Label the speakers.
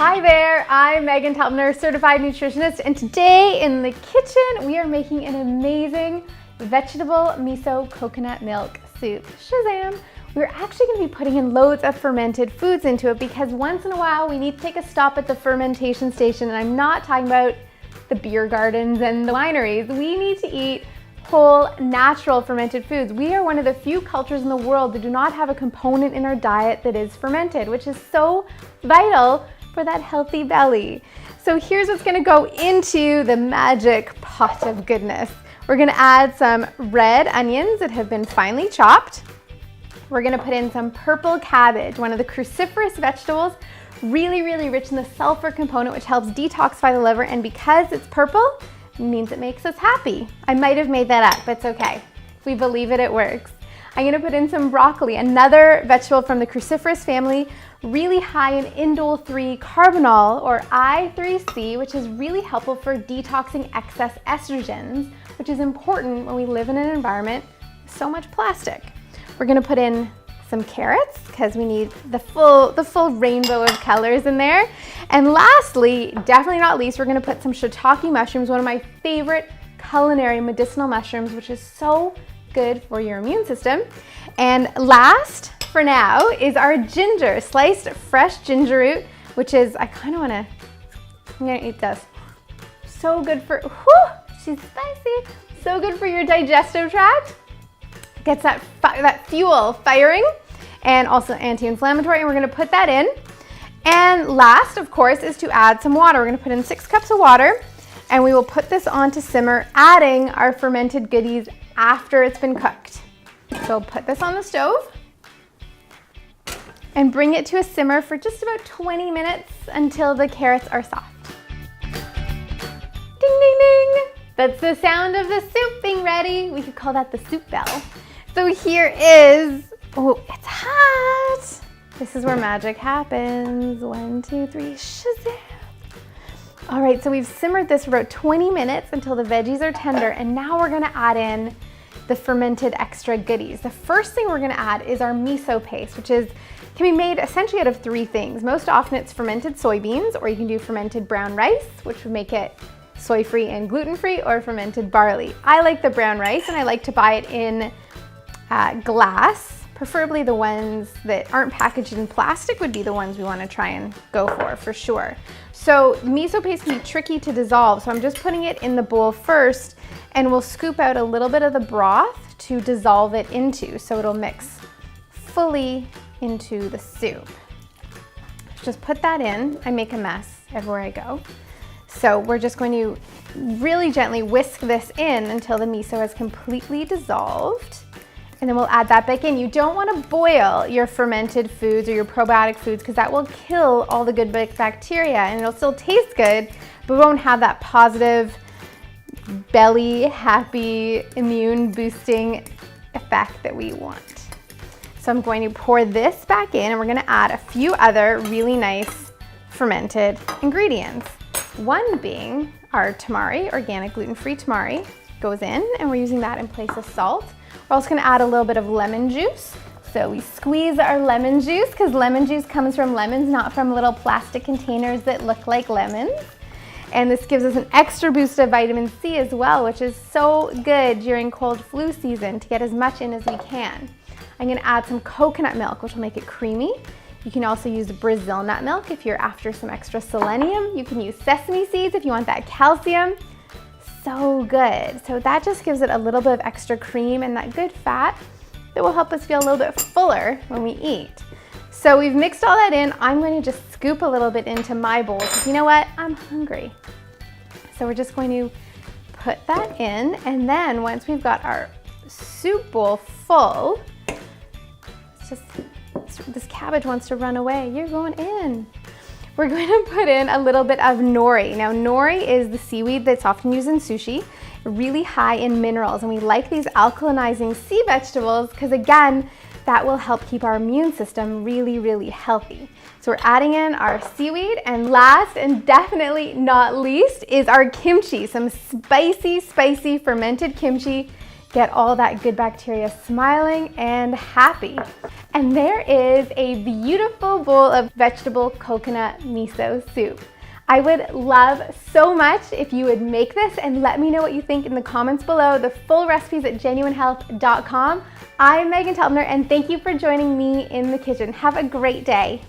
Speaker 1: Hi there, I'm Megan Telpner, certified nutritionist, and today in the kitchen we are making an amazing vegetable miso coconut milk soup. Shazam! We're actually going to be putting in loads of fermented foods into it because once in a while we need to take a stop at the fermentation station, and I'm not talking about the beer gardens and the wineries. We need to eat whole, natural fermented foods. We are one of the few cultures in the world that do not have a component in our diet that is fermented, which is so vital for that healthy belly. So here's what's gonna go into the magic pot of goodness. We're gonna add some red onions that have been finely chopped. We're gonna put in some purple cabbage, one of the cruciferous vegetables, really rich in the sulfur component, which helps detoxify the liver, and because it's purple, it means it makes us happy. I might have made that up, but it's okay. If we believe it, it works. I'm gonna put in some broccoli, another vegetable from the cruciferous family, really high in indole 3 carbinol, or I3C, which is really helpful for detoxing excess estrogens, which is important when we live in an environment with so much plastic. We're gonna put in some carrots because we need the full rainbow of colors in there. And lastly, definitely not least, we're gonna put some shiitake mushrooms, one of my favorite culinary medicinal mushrooms, which is so good for your immune system. And last, for now, is our ginger, sliced fresh ginger root, which is, I'm gonna eat this. So good for, she's spicy. So good for your digestive tract. Gets that fuel firing, and also anti-inflammatory, and we're gonna put that in. And last, of course, is to add some water. We're gonna put in 6 cups of water, and we will put this on to simmer, adding our fermented goodies after it's been cooked. So put this on the stove and bring it to a simmer for just about 20 minutes until the carrots are soft. Ding, ding, ding. That's the sound of the soup being ready. We could call that the soup bell. So here is, oh, it's hot. This is where magic happens. 1, 2, 3, shazam. All right, so we've simmered this for about 20 minutes until the veggies are tender, and now we're gonna add in the fermented extra goodies. The first thing we're gonna add is our miso paste, which can be made essentially out of 3 things. Most often it's fermented soybeans, or you can do fermented brown rice, which would make it soy-free and gluten-free, or fermented barley. I like the brown rice, and I like to buy it in glass. Preferably the ones that aren't packaged in plastic would be the ones we want to try and go for sure. So miso paste can be tricky to dissolve, so I'm just putting it in the bowl first, and we'll scoop out a little bit of the broth to dissolve it into, so it'll mix fully into the soup. Just put that in. I make a mess everywhere I go. So we're just going to really gently whisk this in until the miso is completely dissolved. And then we'll add that back in. You don't want to boil your fermented foods or your probiotic foods because that will kill all the good bacteria, and it'll still taste good, but we won't have that positive belly, happy, immune boosting effect that we want. So I'm going to pour this back in, and we're going to add a few other really nice fermented ingredients. One being our tamari, organic gluten-free tamari, goes in, and we're using that in place of salt. We're also going to add a little bit of lemon juice. So we squeeze our lemon juice because lemon juice comes from lemons, not from little plastic containers that look like lemons. And this gives us an extra boost of vitamin C as well, which is so good during cold flu season to get as much in as we can. I'm going to add some coconut milk, which will make it creamy. You can also use Brazil nut milk if you're after some extra selenium. You can use sesame seeds if you want that calcium. So good. So that just gives it a little bit of extra cream and that good fat that will help us feel a little bit fuller when we eat. So we've mixed all that in. I'm going to just scoop a little bit into my bowl because you know what? I'm hungry. So we're just going to put that in, and then once we've got our soup bowl full, this cabbage wants to run away. You're going in. We're going to put in a little bit of nori. Now, nori is the seaweed that's often used in sushi, really high in minerals, and we like these alkalinizing sea vegetables because, again, that will help keep our immune system really healthy. So we're adding in our seaweed, and last and definitely not least is our kimchi, some spicy fermented kimchi. get all that good bacteria smiling and happy. And there is a beautiful bowl of vegetable coconut miso soup. I would love so much if you would make this and let me know what you think in the comments below. The full recipe's at genuinehealth.com. I'm Megan Telpner, and thank you for joining me in the kitchen. Have a great day.